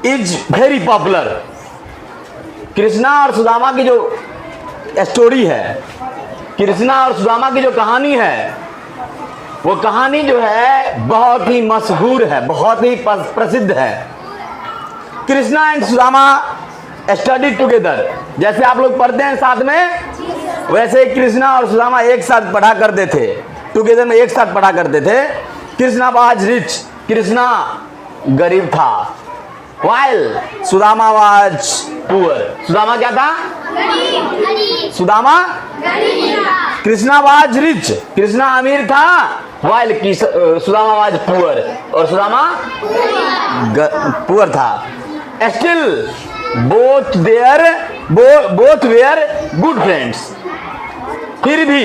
Is very popular. Krishna और सुदामा की जो स्टोरी है, कृष्णा और सुदामा की जो कहानी है, वो कहानी जो है बहुत ही मशहूर है, बहुत ही प्रसिद्ध है। Krishna and Sudama study together, जैसे आप लोग पढ़ते हैं साथ में, वैसे कृष्णा और सुदामा एक साथ पढ़ा करते थे, टुगेदर में एक साथ पढ़ा करते थे। कृष्णा वाज रिच, कृष्णा गरीब था, while Sudama was poor, Sudama क्या था? गरीब। सुदामा कृष्णा वाज रिच, कृष्णा अमीर था, वाइल सुदामा वाज पुअर, और सुदामा पुअर था। Still both were good friends, फिर भी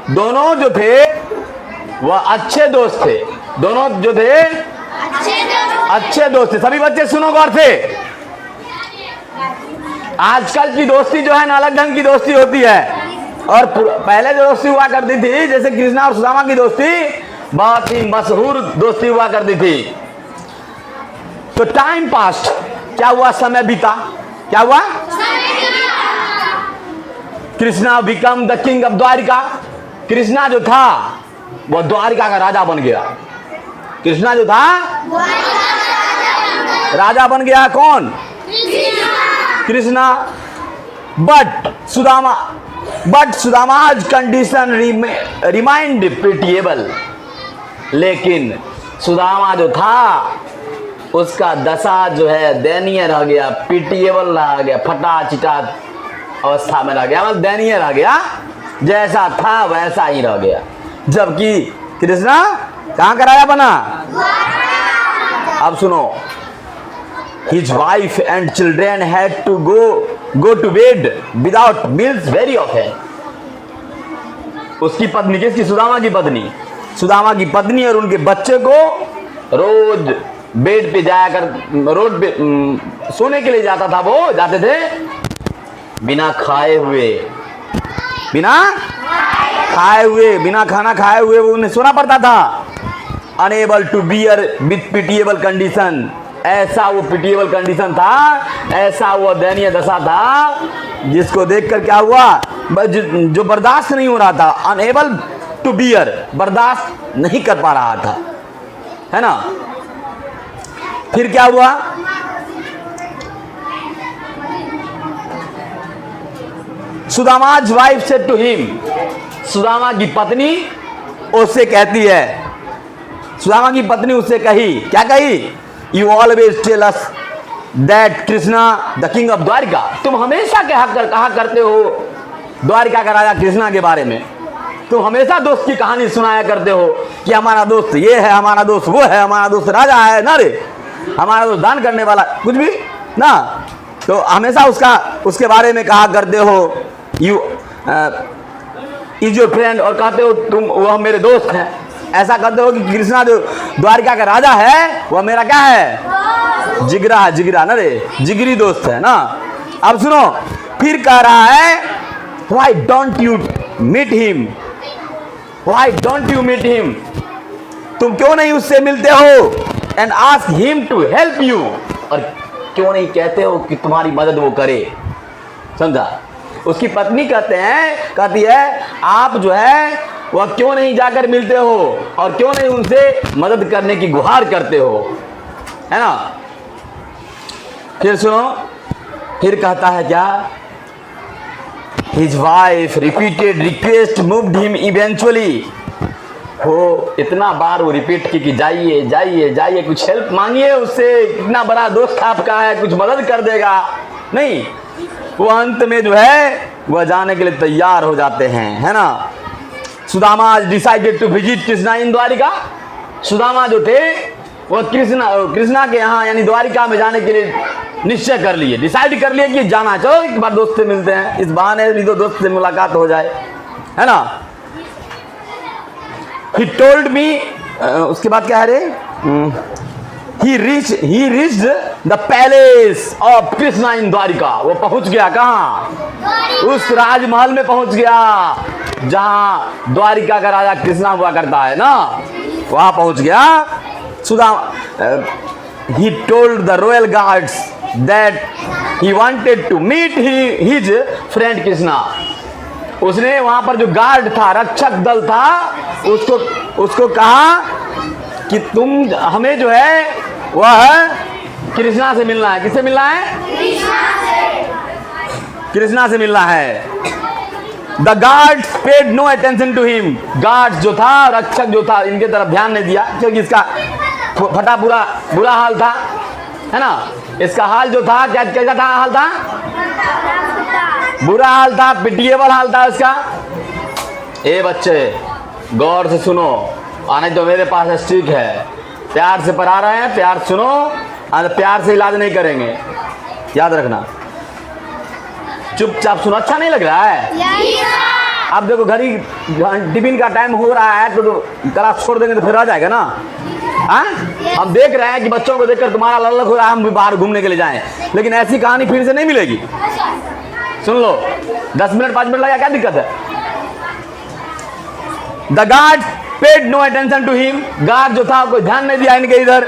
दोनों जो थे वह अच्छे दोस्त थे, दोनों जो थे अच्छे दोस्त थे। सभी बच्चे सुनो गौर से, आजकल की दोस्ती जो है ना अलग ढंग की दोस्ती होती है, और पहले जो दोस्ती हुआ करती थी, जैसे कृष्णा और सुदामा की दोस्ती बहुत ही मशहूर दोस्ती हुआ करती थी। तो टाइम पास्ट, क्या हुआ? समय बीता। क्या हुआ? Krishna become the king of Dwarika, Krishna जो था वह द्वारिका का राजा बन गया। कृष्णा जो था राजा बन गया। कौन? Krishna. But Sudama's condition remind pitiable, लेकिन सुदामा जो था उसका दशा जो है दयनीय रह गया, पिटिएबल रह गया, फटा चिटा अवस्था में रह गया, मतलब दयनीय रह गया, जैसा था वैसा ही रह गया। जबकि कृष्णा कहाँ का राजा बना? अब सुनो, his wife and children had to go to bed without meals very often. उसकी पत्नी, किसकी? सुदामा की पत्नी। सुदामा की पत्नी और उनके बच्चे को रोज बेड पे जाया कर, रोड पे सोने के लिए जाता था, वो जाते थे बिना खाए हुए, बिना खाना खाए हुए वो उन्हें सोना पड़ता था। Unable to bear with pitiable condition, ऐसा वो पिटिएबल कंडीशन था, ऐसा वो दयनीय दशा था, जिसको देखकर क्या हुआ? जो बर्दाश्त नहीं हो रहा था। अनेबल टू बियर, बर्दाश्त नहीं कर पा रहा था, है ना। फिर क्या हुआ? सुदामा's wife said to him, Sudama की पत्नी उससे कहती है, सुदामा की पत्नी उससे कही, क्या कही? You always tell us that Krishna the king of Dwarika, तुम हमेशा कहा करते हो द्वारिका का राजा कृष्णा के बारे में, तुम हमेशा दोस्त की कहानी सुनाया करते हो कि हमारा दोस्त ये है, हमारा दोस्त वो है, हमारा दोस्त राजा है ना रे, हमारा दोस्त दान करने वाला, कुछ भी ना, तो हमेशा उसके बारे में कहा करते हो, यू इज योर फ्रेंड, और कहते हो तुम वह मेरे दोस्त हैं। ऐसा कहते हो कि कृष्णा जो द्वारिका का राजा है वह मेरा क्या है? जिगरा है, जिगरा ना रे, जिगरी दोस्त है ना। अब सुनो, फिर कह रहा है, why don't you meet him, why don't you meet him, तुम क्यों नहीं उससे मिलते हो? And ask him to help you, और क्यों नहीं कहते हो कि तुम्हारी मदद वो करे? समझा? उसकी पत्नी कहती है आप जो है वह क्यों नहीं जाकर मिलते हो और क्यों नहीं उनसे मदद करने की गुहार करते हो, है ना। फिर सुनो, फिर कहता है क्या? His wife repeated request moved him eventually, वो इतना बार वो रिपीट की कि जाइए जाइए जाइए, कुछ हेल्प मांगिए उससे, इतना बड़ा दोस्त आपका है, कुछ मदद कर देगा। नहीं, वो अंत में जो है वह जाने के लिए तैयार हो जाते हैं, है ना। Sudama decided to visit Krishna in Dwarka, Sudama जो थे वो कृष्णा के यहाँ यानी द्वारिका में जाने के लिए निश्चय कर लिए, डिसाइड कर लिए कि जाना, चलो एक बार दोस्त से मिलते हैं, इस बहाने भी तो दोस्त से मुलाकात हो जाए, है ना। He told me, उसके बाद क्या है रे? He reached the palace of Krishna in Dwarika, वो पहुंच गया कहाँ? उस राजमहल में पहुंच गया जहां द्वारिका का राजा कृष्णा हुआ करता है ना, वहां पहुंच गया। he told the royal guards that he wanted to meet his friend Krishna. उसने वहां पर जो गार्ड था, रक्षक दल था, उसको कहा कि तुम हमें जो है वह कृष्णा से मिलना है। किससे मिलना है? कृष्णा से मिलना है। The guards paid no attention to him. Guards जो था, रक्षक जो था, इनके तरफ ध्यान नहीं दिया, क्योंकि इसका फटा बुरा हाल था, है ना। इसका हाल जो था, कैसा था हाल था? बुरा हाल था, पिटिएबल हाल था इसका। ए बच्चे गौर से सुनो, आने तो मेरे पास स्टिक है, प्यार से पढ़ा रहे हैं, प्यार सुनो, प्यार से इलाज नहीं करेंगे, याद रखना। चुपचाप सुनो, अच्छा नहीं लग रहा है? अब देखो घड़ी टिफिन का टाइम हो रहा है, तो क्लास छोड़ देंगे तो फिर आ जाएगा ना। हाँ, हम देख रहे हैं कि बच्चों को देखकर तुम्हारा लल्लक हो रहा है, हम भी बाहर घूमने के लिए जाएं, लेकिन ऐसी कहानी फिर से नहीं मिलेगी। सुन लो, 10 मिनट 5 मिनट लगा, क्या दिक्कत है? The guard paid no attention to him. Guard जो था कोई ध्यान नहीं दिया इनके इधर।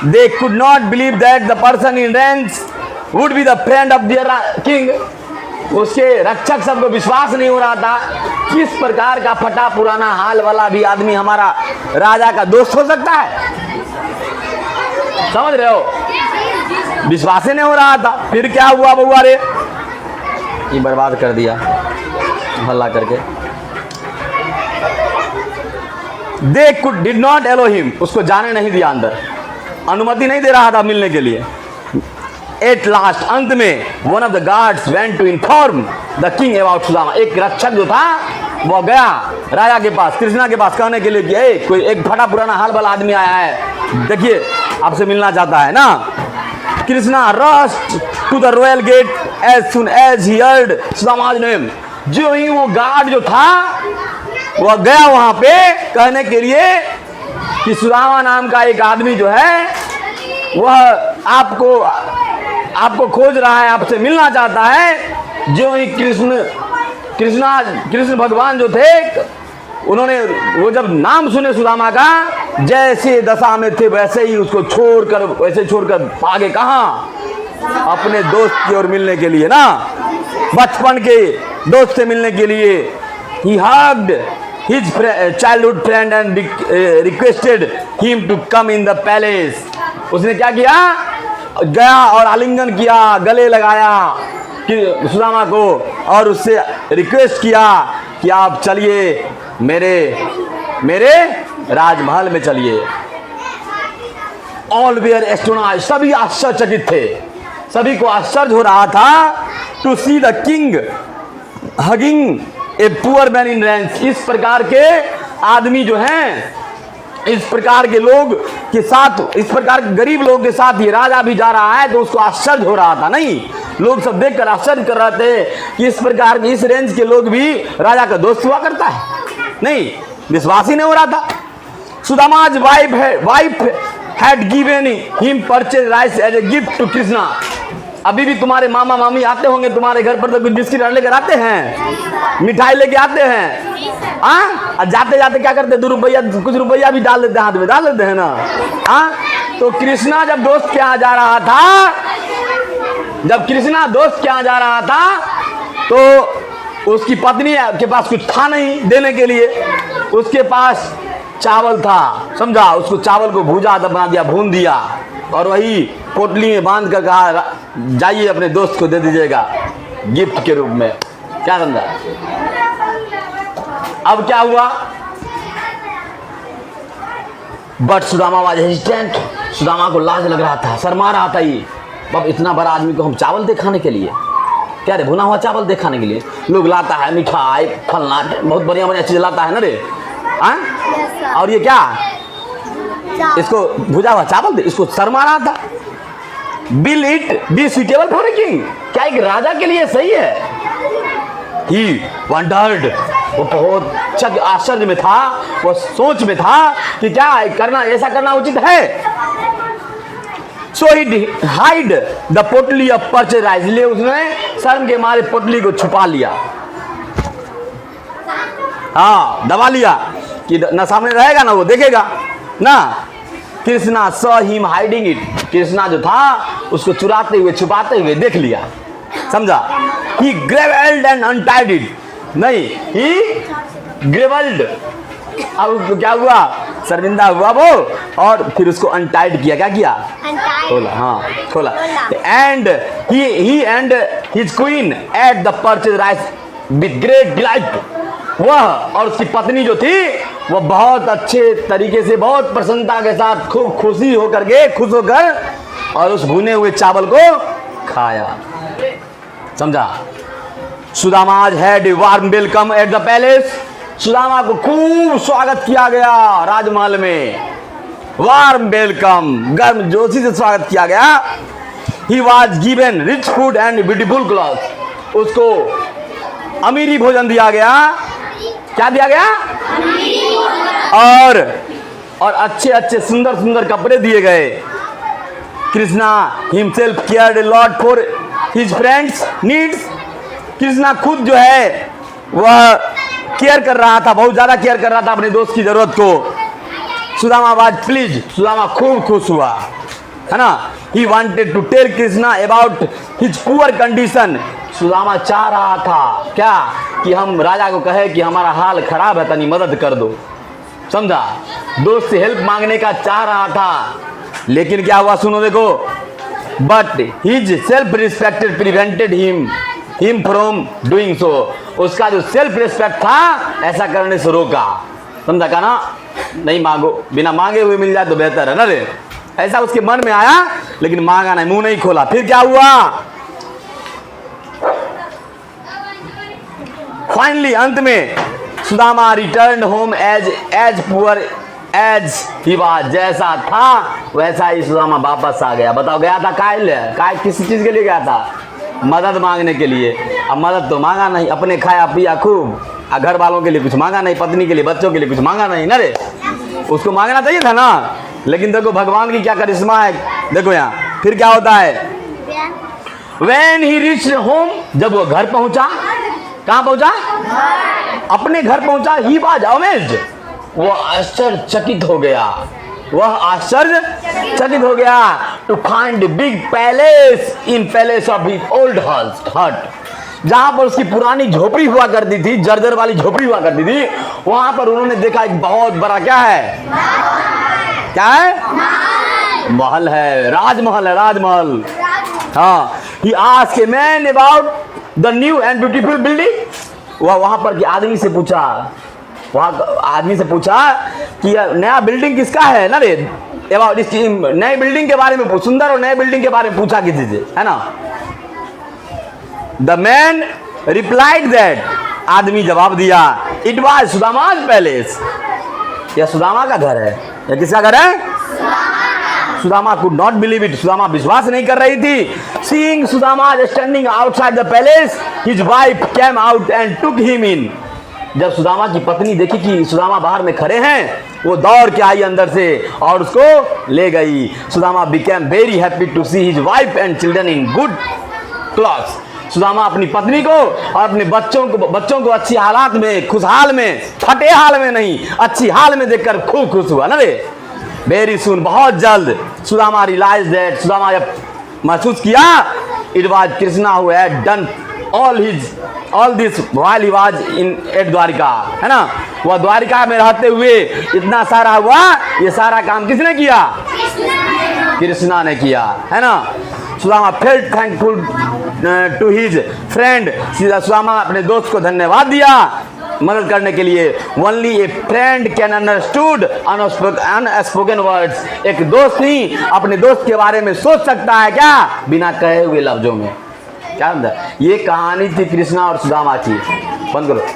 They could not believe that the person in range would be the friend of their king. उसके रक्षक सबको विश्वास नहीं हो रहा था, किस प्रकार का फटा पुराना हाल वाला भी आदमी हमारा राजा का दोस्त हो सकता है। समझ रहे हो? विश्वास ही नहीं हो रहा था। फिर क्या हुआ बउआ रे? ये बर्बाद कर दिया हल्ला करके। They could did not allow him. उसको जाने नहीं दिया अंदर, अनुमति नहीं दे रहा था मिलने के लिए। एट लास्ट, अंत में, one of the guards went to inform the king about Sudama. एक रक्षक जो था वो गया राजा के पास, कृष्णा के पास, कहने के लिए कि कोई एक फटा पुराना हाल वाला आदमी आया है, देखिए आपसे मिलना चाहता है ना। Krishna rushed to the royal gate as soon as he heard Sudama's name. जो ही वो गार्ड जो था वह गया वहां पे कहने के लिए कि सुदामा नाम का एक आदमी जो है वह आपको खोज रहा है, आपसे मिलना चाहता है। जो ही कृष्ण भगवान जो थे, उन्होंने वो जब नाम सुने सुदामा का, जैसे दशा में थे वैसे ही उसको छोड़कर आगे कहाँ? अपने दोस्त की ओर मिलने के लिए ना, बचपन के दोस्त से मिलने के लिए। He hugged his childhood friend and requested him to come in the palace. उसने क्या किया? गया और आलिंगन किया, गले लगाया कि सुदामा को, और उससे रिक्वेस्ट किया कि आप चलिए मेरे राजमहल में चलिए। ऑल वेयर एस्टोनाइज्ड, सभी आश्चर्यचकित थे, सभी को आश्चर्य हो रहा था। To see the king hugging a poor man in range. इस प्रकार के आदमी जो हैं, इस प्रकार के लोग के साथ, इस प्रकार के गरीब लोगों के साथ ये राजा भी जा रहा है, तो उसको आश्चर्य हो रहा था। नहीं, लोग सब देखकर आश्चर्य कर रहे थे कि इस प्रकार के इस रेंज के लोग भी राजा का दोस्त हुआ करता है। नहीं, विश्वास ही नहीं हो रहा था। सुदामा's wife had given him purchased rice as a gift to Krishna. अभी भी तुम्हारे मामा मामी आते होंगे तुम्हारे घर पर, तो कुछ बिस्किट लेकर आते हैं, मिठाई लेके आते हैं। और जाते जाते क्या करते? 2 रुपया कुछ रुपया भी डाल देते हैं, हाथ में डाल देते हैं ना। तो कृष्णा जब दोस्त के यहाँ जा रहा था, तो उसकी पत्नी के पास कुछ था नहीं देने के लिए। उसके पास चावल था, समझा, उसको चावल को भूजा बना दिया, भून दिया, और वही पोटली में बांध कर कहा जाइए अपने दोस्त को दे दीजिएगा गिफ्ट के रूप में। क्या समझा? अब क्या हुआ? But Sudama was hesitant. Sudama को लाज लग रहा था, शर्मा रहा था। ये अब इतना बड़ा आदमी को हम चावल दे खाने के लिए, क्या रे, भुना हुआ चावल दे खाने के लिए? लोग लाता है मिठाई, फलना, बहुत बढ़िया बढ़िया चीज लाता है ना रे। और ये क्या? इसको भुजा हुआ चावल दे, इसको शर्मा रहा था। Will it be suitable for a king? क्या एक राजा के लिए सही है? He wondered, वो बहुत आश्चर्य में था, वो सोच में था कि क्या ऐसा करना उचित है। So he hid the potli of purchased rice। इसलिए उसने शर्म के मारे पोटली को छुपा लिया, हाँ, दबा लिया कि न सामने रहेगा ना, वो देखेगा ना। Krishna saw him hiding it, Krishna जो था उसको चुराते हुए छुपाते हुए देख लिया, समझा। ही ग्रेवल्ड एंड अनटाइड इट, नहीं ही ग्रेवल्ड, अब क्या हुआ, शर्मिंदा हुआ वो, और फिर उसको अनटाइड किया, क्या किया, खोला, हाँ खोला। And he and his queen at the purchase rice with great delight, वह और उसकी पत्नी जो थी वह बहुत अच्छे तरीके से, बहुत प्रसन्नता के साथ, खूब खुशी होकर के, खुश होकर और उस भुने हुए चावल को खाया, समझा। Sudama's had a warm welcome at the palace, Sudama को खूब स्वागत किया गया राजमहल में, वार्म वेलकम, गर्म जोशी से स्वागत किया गया। He was given rich food and beautiful cloth, उसको अमीरी भोजन दिया गया, क्या दिया गया, और अच्छे अच्छे सुंदर सुंदर कपड़े दिए गए। Krishna himself cared a lot for his friends needs, Krishna खुद जो है वह केयर कर रहा था, बहुत ज्यादा केयर कर रहा था अपने दोस्त की जरूरत को। सुदामा वाज प्लीज, सुदामा खूब खुश हुआ, है ना। He wanted to tell Krishna about his poor condition, Sudama चाह रहा था क्या, कि हम राजा को कहे कि हमारा हाल खराब है, तनी मदद कर दो, समझा। दोस्त से हेल्प मांगने का चाह रहा था, लेकिन क्या हुआ सुनो देखो, but his self respected prevented him from doing so, उसका जो सेल्फ रिस्पेक्ट था ऐसा करने से रोका, समझा। का ना नहीं मांगो, बिना मांगे हुए मिल जाए तो बेहतर है ना रे, ऐसा उसके मन में आया, लेकिन मांगा नहीं, मुंह नहीं खोला। फिर क्या हुआ, फाइनली अंत में Sudama return home as poor as he was, जैसा था वैसा ही सुदामा वापस आ गया। बताओ गया था काय किस चीज के लिए गया था, मदद मांगने के लिए। अब मदद तो मांगा नहीं, अपने खाया पिया खूब, घर वालों के लिए कुछ मांगा नहीं, पत्नी के लिए, बच्चों के लिए कुछ मांगा नहीं ना रे, उसको मांगना चाहिए था ना। लेकिन देखो भगवान की क्या करिश्मा है, देखो यहाँ फिर क्या होता है। When he reached home, जब वो घर पहुंचा, कहाँ पहुंचा, अपने घर पहुंचा, ही was amazed, वो आश्चर्यचकित हो गया, वह आश्चर्यचकित हो गया, to find big palace in palace of his old hut, जहां पर उसकी पुरानी झोपड़ी हुआ करती थी, जर्जर वाली झोपड़ी हुआ करती थी, वहां पर उन्होंने देखा एक बहुत बड़ा क्या है, क्या है, महल है, राजमहल है, राजमहल। हाँ, he asked a man about the new and beautiful building, वहां पर कि आदमी से पूछा, वहां आदमी से पूछा कि नया बिल्डिंग किसका है ना रे, नए बिल्डिंग के बारे में, सुंदर और नए बिल्डिंग के बारे में पूछा किसी से, है ना। द मैन रिप्लाइड दैट, आदमी जवाब दिया, इट वाज सुदामा's पैलेस, यह सुदामा का घर है। यह किसका घर है, Sudama could not believe it, Sudama विश्वास नहीं कर रही थी। Seeing Sudama standing outside the palace, his wife came out and took him in, जब सुदामा की पत्नी देखी कि सुदामा बाहर में खड़े हैं, वो दौड़ के आई अंदर से और उसको ले गई। Sudama became very happy to see his wife and children in good clothes, Sudama अपनी पत्नी को और अपने बच्चों को अच्छी हालात में, खुशहाल में, फटे हाल में नहीं, अच्छी हाल में देखकर खूब खुश हुआ ना रे। वेरी सुन, बहुत जल्द, सुदामा रियलाइज दैट, सुदामा जब महसूस किया, it was Krishna who had done all this while he was in at Dwarika, है ना। वह द्वारिका में रहते हुए इतना सारा हुआ, ये सारा काम किसने किया, कृष्णा ने किया, है ना। Sudama felt thankful to his friend, Sudama अपने दोस्त को धन्यवाद दिया मदद करने के लिए। Only a friend can understood unspoken words, एक दोस्त ही अपने दोस्त के बारे में सोच सकता है क्या, बिना कहे हुए लफ्जों में। क्या समझा, ये कहानी थी कृष्णा और सुदामा की। बंद करो।